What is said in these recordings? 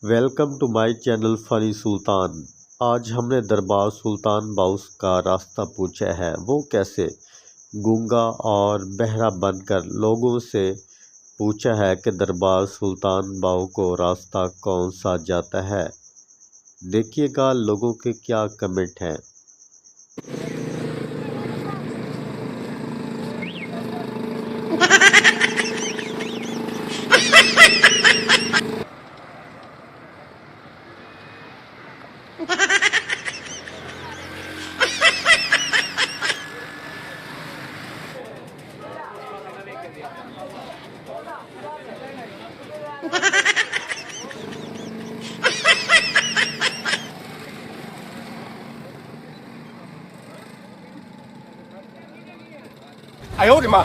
Welcome to my channel funny Sultan. आज हमने दरबार सुल्तान बाउस का रास्ता पूछा है। वो कैसे? गूंगा और बहरा बनकर लोगों से पूछा है कि दरबार सुल्तान बाउ को रास्ता कौन सा जाता है। देखिएगा लोगों के क्या comment हैं।哎呦我的妈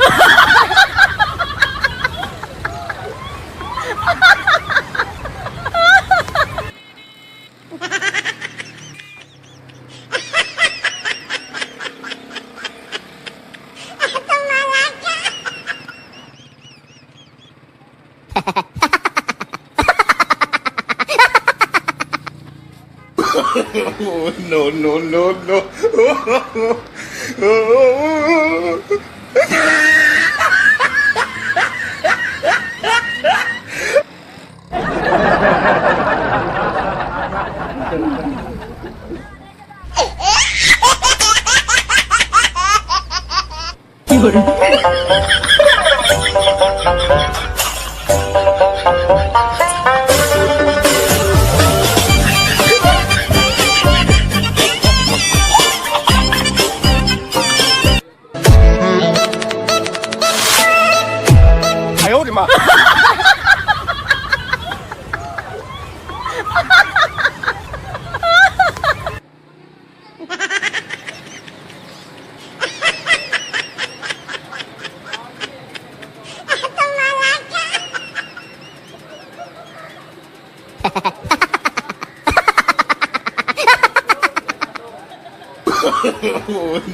！No no no no！ 哎呦我的妈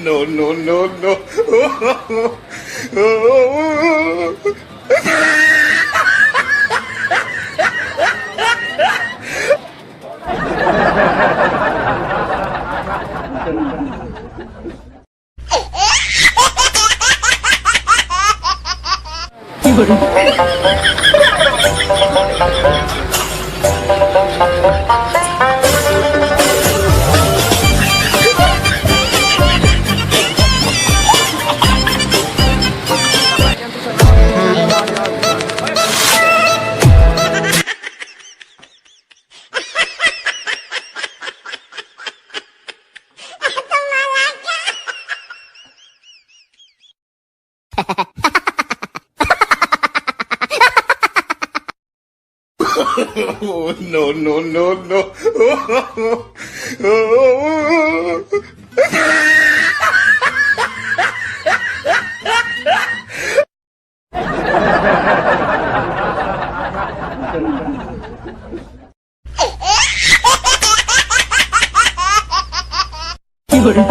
！No no no no！ No no no no！ 有人。